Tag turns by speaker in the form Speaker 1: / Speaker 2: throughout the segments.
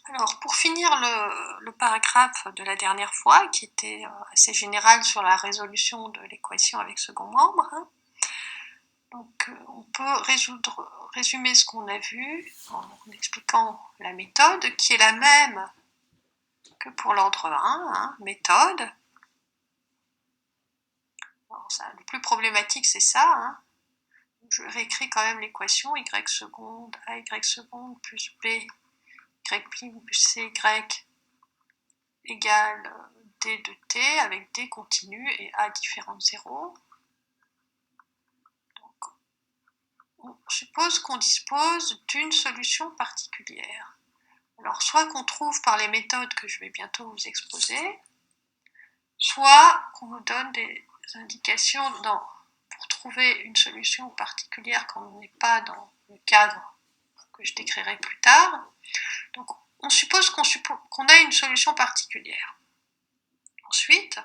Speaker 1: Alors, pour finir le paragraphe de la dernière fois, qui était assez général sur la résolution de l'équation avec second membre, hein, donc on peut résumer ce qu'on a vu en expliquant la méthode, qui est la même que pour l'ordre 1, hein, méthode. Alors ça, le plus problématique, c'est ça, hein. Je réécris quand même l'équation y seconde, a y seconde plus b y prime plus cy égale d de t avec d continu et a différent de 0. Donc, on suppose qu'on dispose d'une solution particulière. Alors, soit qu'on trouve par les méthodes que je vais bientôt vous exposer, soit qu'on nous donne des indications pour trouver une solution particulière quand on n'est pas dans le cadre que je décrirai plus tard. Donc, on suppose qu'on a une solution particulière. Ensuite,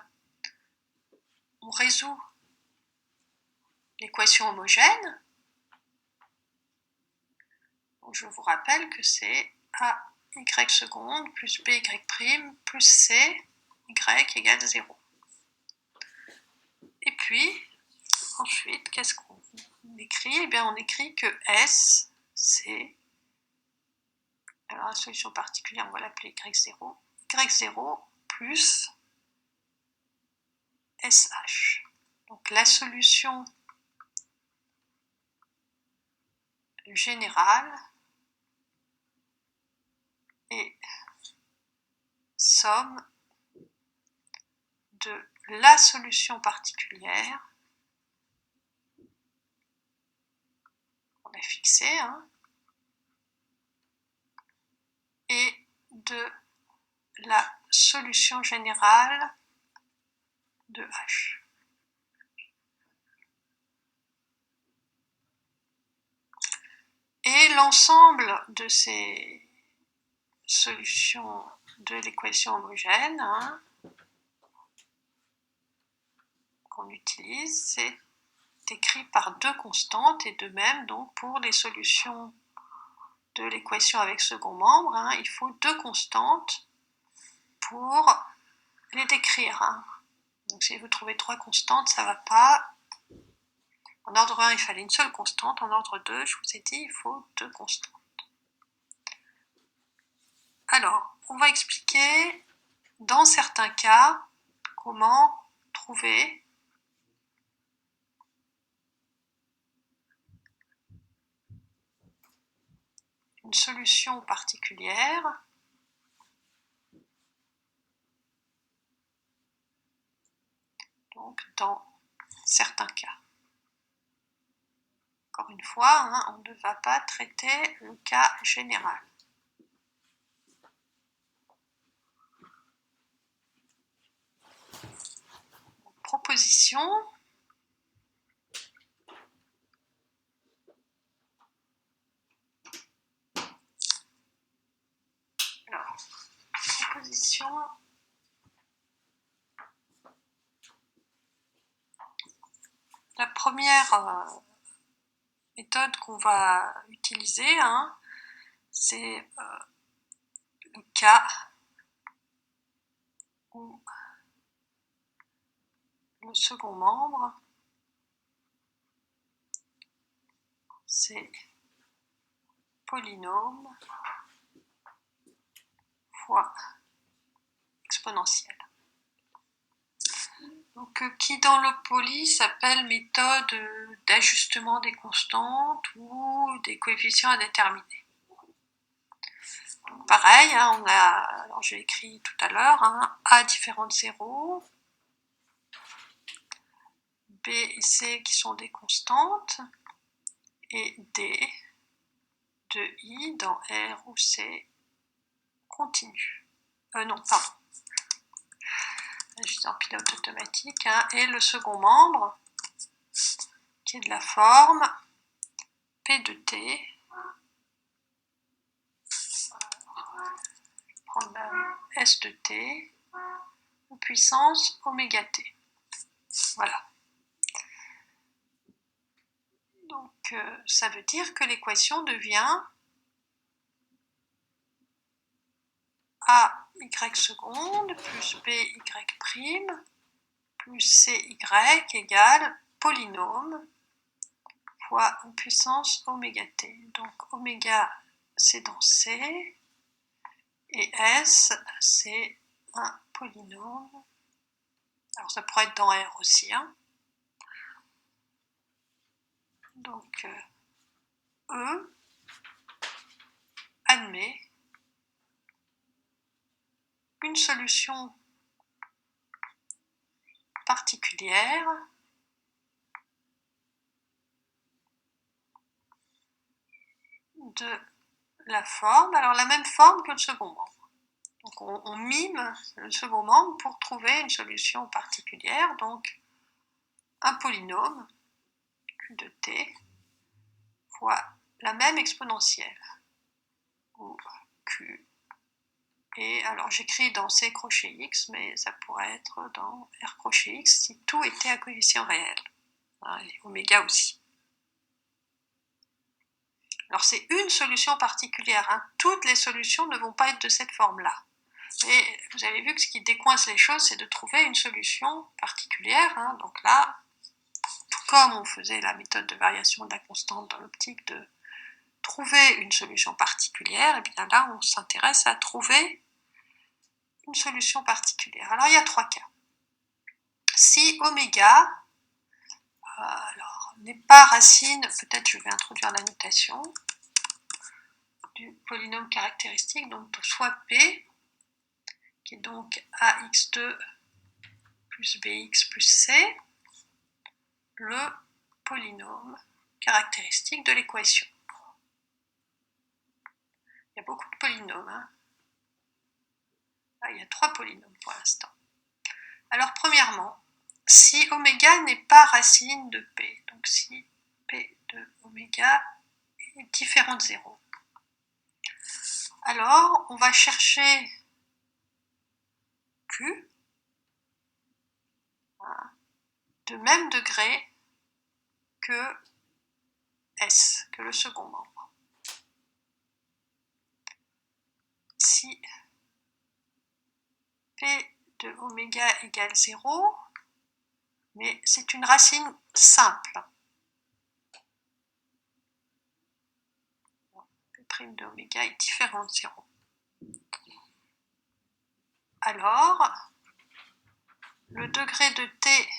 Speaker 1: on résout l'équation homogène. Donc, je vous rappelle que c'est a y seconde plus b y prime plus c y égale 0. Et puis, ensuite, qu'est-ce qu'on écrit? Eh bien, on écrit que S, c'est, alors la solution particulière, on va l'appeler y0 plus SH. Donc la solution générale est somme de la solution particulière qu'on a fixée, hein, et de la solution générale de H. Et l'ensemble de ces solutions de l'équation homogène, hein, qu'on utilise, c'est écrit par deux constantes, et de même donc pour les solutions de l'équation avec second membre, hein, il faut deux constantes pour les décrire. Hein. Donc si vous trouvez trois constantes, ça ne va pas. En ordre 1, il fallait une seule constante. En ordre 2, je vous ai dit, il faut deux constantes. Alors, on va expliquer dans certains cas comment trouver une solution particulière donc dans certains cas. Encore une fois, hein, on ne va pas traiter le cas général. Proposition. Alors, proposition. La première méthode qu'on va utiliser, hein, c'est le cas où le second membre, c'est polynôme fois exponentielle. Donc, qui dans le poly s'appelle méthode d'ajustement des constantes ou des coefficients indéterminés. Donc, pareil, hein, alors j'ai écrit tout à l'heure, hein, A différent de 0, B et C qui sont des constantes, et D de I dans R ou C continue. Non, pardon. Je suis en pilote automatique, hein, et le second membre qui est de la forme P de T. Je vais prendre la S de T puissance oméga T. Voilà. Donc ça veut dire que l'équation devient AY seconde plus BY prime plus CY égale polynôme fois une puissance oméga t. Donc oméga c'est dans C et S c'est un polynôme. Alors ça pourrait être dans R aussi. Hein. Donc E admet une solution particulière de la forme, alors la même forme que le second membre. Donc on mime le second membre pour trouver une solution particulière, donc un polynôme Q de t fois la même exponentielle, ou Q. Et alors j'écris dans C crochet X, mais ça pourrait être dans R crochet X si tout était à coefficient réel, et oméga aussi. Alors c'est une solution particulière, hein. Toutes les solutions ne vont pas être de cette forme-là. Et vous avez vu que ce qui décoince les choses, c'est de trouver une solution particulière. Hein. Donc là, tout comme on faisait la méthode de variation de la constante dans l'optique de trouver une solution particulière, et bien là on s'intéresse à trouver une solution particulière. Alors il y a trois cas. Si oméga n'est pas racine, peut-être je vais introduire la notation du polynôme caractéristique, donc soit P, qui est donc AX2 plus BX plus C, le polynôme caractéristique de l'équation. Il y a beaucoup de polynômes. Hein. Là, il y a 3 polynômes pour l'instant. Alors, premièrement, si oméga n'est pas racine de P, donc si P de oméga est différent de 0, alors on va chercher Q de même degré que S, que le second membre. Si P de oméga égale 0, mais c'est une racine simple. P' de oméga est différent de 0. Alors, le degré de t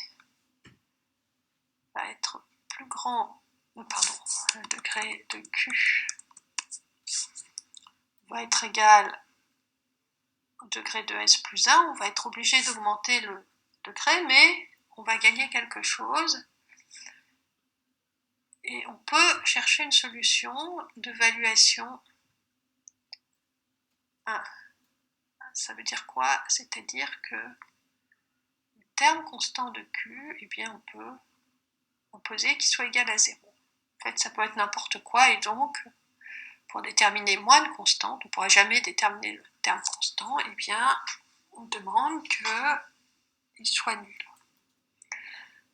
Speaker 1: va être plus grand, le degré de q va être égal au degré de s plus 1. On va être obligé d'augmenter le degré, mais on va gagner quelque chose. Et on peut chercher une solution de valuation 1. Ça veut dire quoi? C'est-à-dire que le terme constant de Q, eh bien, on peut imposer qu'il soit égal à 0. En fait, ça peut être n'importe quoi, et donc, pour déterminer moins de constantes, on ne pourra jamais déterminer le terme constant, eh bien, on demande qu'il soit nul.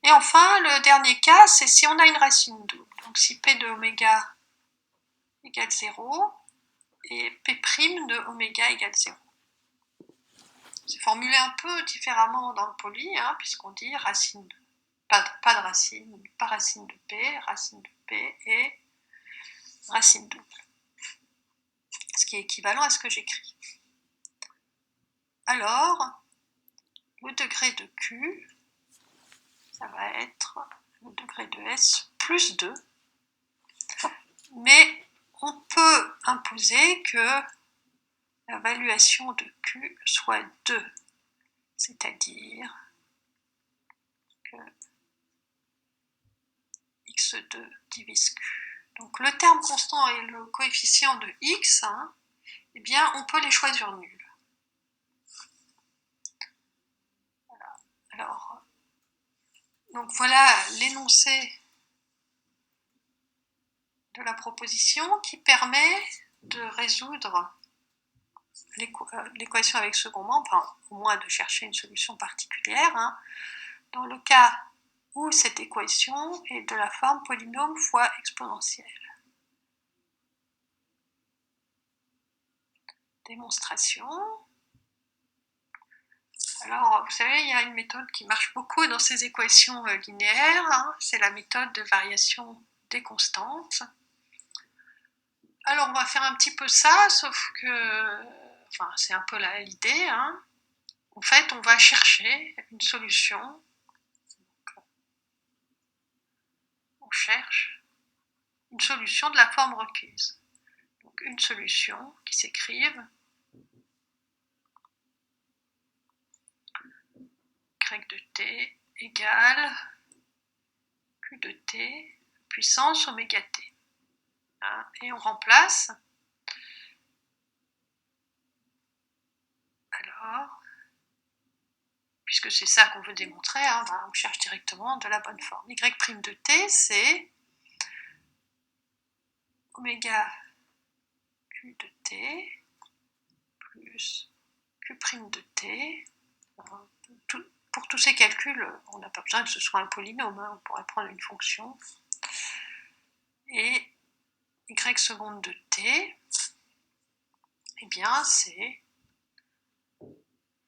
Speaker 1: Et enfin, le dernier cas, c'est si on a une racine double. Donc, si P de oméga égale 0 et P' de oméga égale 0. C'est formulé un peu différemment dans le poly, hein, puisqu'on dit racine de, pas de racine, pas racine de P et racine double. Ce qui est équivalent à ce que j'écris. Alors, le degré de Q, ça va être le degré de S plus 2, mais on peut imposer que la valuation de Q soit 2, c'est-à-dire que x2 divise Q. Donc le terme constant et le coefficient de x, hein, eh bien on peut les choisir nuls. Voilà. Alors, donc voilà l'énoncé de la proposition qui permet de résoudre l'équation avec second membre, enfin, au moins de chercher une solution particulière, hein, dans le cas où cette équation est de la forme polynôme fois exponentielle. Démonstration. Alors, vous savez, il y a une méthode qui marche beaucoup dans ces équations linéaires, hein, c'est la méthode de variation des constantes. Alors, on va faire un petit peu ça, sauf que, enfin, c'est un peu l'idée, hein. En fait, on va chercher une solution. On cherche une solution de la forme requise. Donc, une solution qui s'écrive y de t égale q de t puissance oméga t. Hein, et on remplace. Alors, puisque c'est ça qu'on veut démontrer, hein, on cherche directement de la bonne forme. Y' de t, c'est oméga q de t plus q' de t. Pour tous ces calculs, on n'a pas besoin que ce soit un polynôme, hein, on pourrait prendre une fonction. Et y seconde de t, eh bien c'est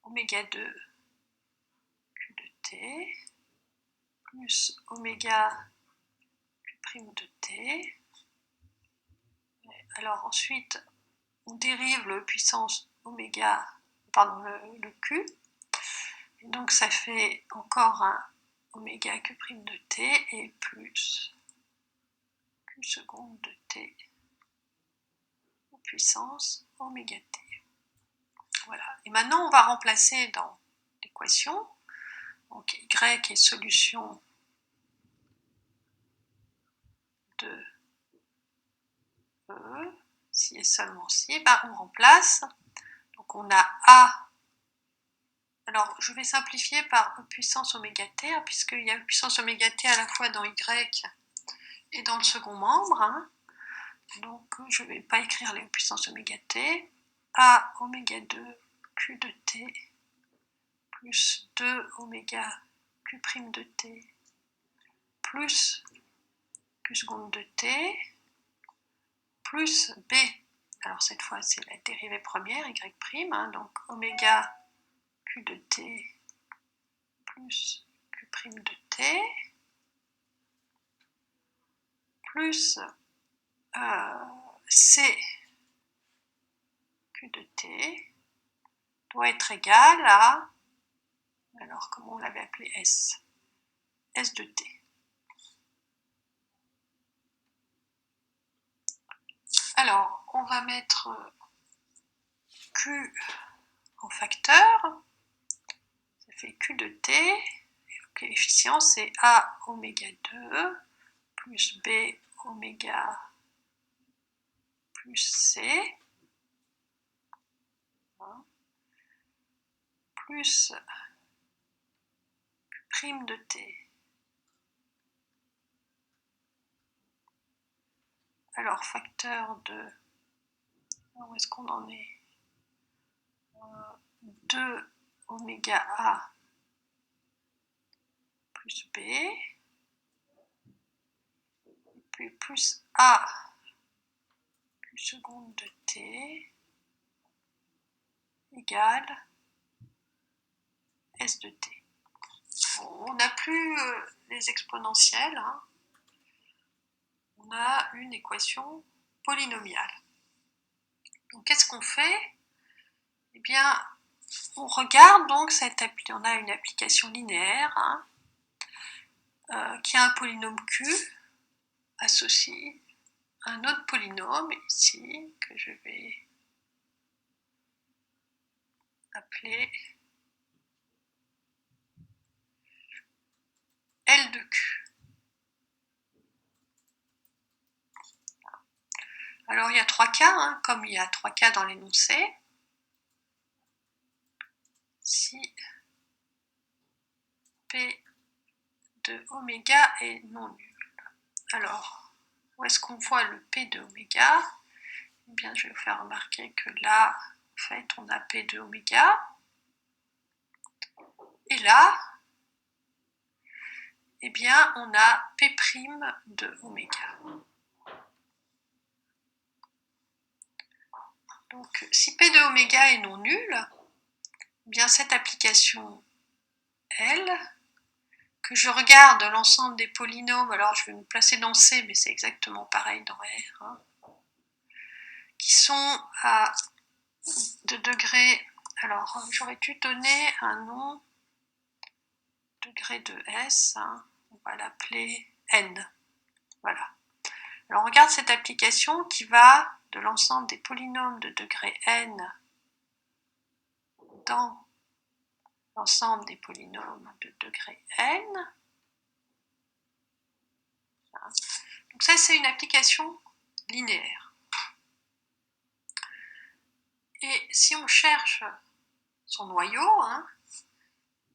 Speaker 1: oméga 2 q de t plus oméga q' de t. Alors ensuite, on dérive le puissance oméga, pardon, le q. Et donc ça fait encore un oméga q' de t et plus q seconde de t puissance oméga t. Voilà. Et maintenant, on va remplacer dans l'équation. Donc y est solution de E, si et seulement si, ben on remplace. Donc on a A. Alors je vais simplifier par E puissance oméga t, hein, puisqu'il y a E puissance oméga t à la fois dans Y et dans le second membre. Hein. Donc je ne vais pas écrire les E puissance oméga t. A oméga 2 q de t plus 2 oméga q' de t plus q seconde de t plus b. Alors cette fois c'est la dérivée première, y', hein, donc oméga q de t plus q' de t plus c q de t doit être égal à, alors comment on l'avait appelé, s de t. Alors on va mettre q en facteur, ça fait q de t, et le coefficient c'est a oméga 2 plus b oméga plus c plus q' de t. Alors facteur de, où est-ce qu'on en est, 2 oméga a plus b, et puis plus a q seconde de t égale s de t. Bon, on n'a plus les exponentielles, hein. On a une équation polynomiale. Donc qu'est-ce qu'on fait? Eh bien, on regarde donc on a une application linéaire, hein, qui a un polynôme q associé à un autre polynôme ici que je vais appeler L de q. Alors il y a 3 cas, hein, comme il y a 3 cas dans l'énoncé. Si P de oméga est non nul. Alors, où est-ce qu'on voit le P de oméga? Eh bien, je vais vous faire remarquer que là, en fait, on a P de oméga. Et là, eh bien, on a P' de oméga. Donc, si P de oméga est non nul, bien cette application L, que je regarde l'ensemble des polynômes, alors je vais me placer dans C, mais c'est exactement pareil dans R, hein, qui sont à de degré, alors j'aurais dû donner un nom, degré de S, hein, on va l'appeler N, voilà. Alors on regarde cette application qui va de l'ensemble des polynômes de degré N dans l'ensemble des polynômes de degré N. Donc ça, c'est une application linéaire. Et si on cherche son noyau, hein,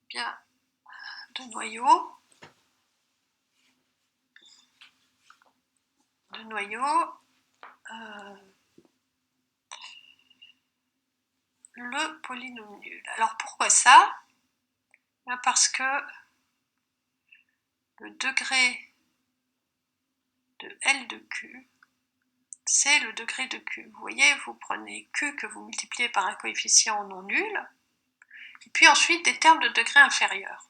Speaker 1: bien, de noyau, le polynôme nul. Alors pourquoi ça? Parce que le degré de L de Q, c'est le degré de Q. Vous voyez, vous prenez Q que vous multipliez par un coefficient non nul, et puis ensuite des termes de degré inférieur.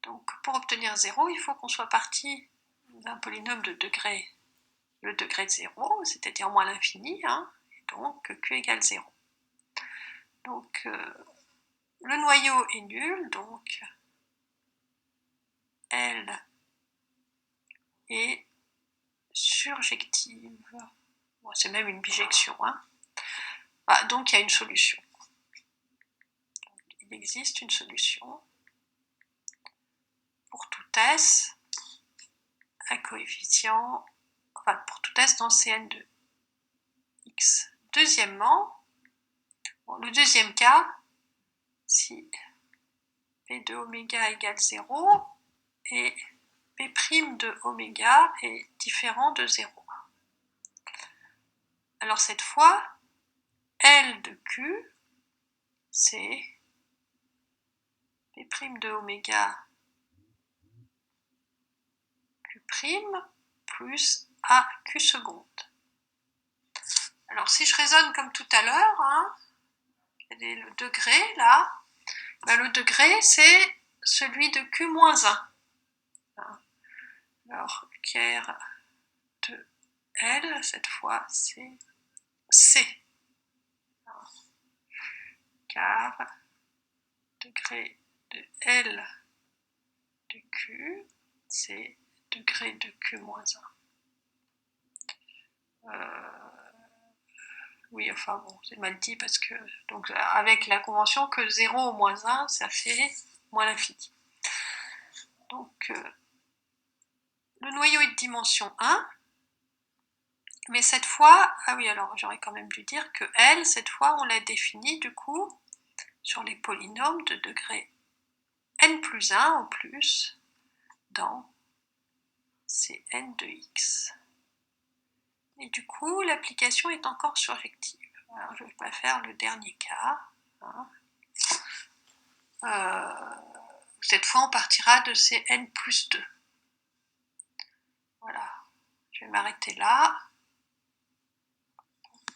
Speaker 1: Donc pour obtenir 0, il faut qu'on soit parti d'un polynôme de degré, le degré de 0, c'est-à-dire moins l'infini, hein, et donc Q égale 0. Donc le noyau est nul, donc L est surjective. Bon, c'est même une bijection, hein. Ah, donc il y a une solution. Il existe une solution pour tout S, un coefficient, enfin pour tout S dans Cn de x. Deuxièmement, bon, le deuxième cas, si P de oméga égale 0 et P' de oméga est différent de 0. Alors cette fois, L de Q, c'est P' de oméga Q' plus AQ seconde. Alors si je raisonne comme tout à l'heure, hein, quel est le degré là? Ben, le degré c'est celui de Q moins 1. Alors ker de L, cette fois c'est C. Car degré de L de Q, c'est degré de Q moins 1. Oui, enfin bon, c'est mal dit parce que, donc avec la convention que 0 moins 1, ça fait moins l'infini. Donc le noyau est de dimension 1, mais cette fois, ah oui, alors j'aurais quand même dû dire que L, cette fois, on l'a défini du coup sur les polynômes de degré n plus 1 au plus dans Cn de x. Et du coup, l'application est encore surjective. Alors, je ne vais pas faire le dernier cas. Hein. Cette fois, on partira de Cn plus 2. Voilà, je vais m'arrêter là.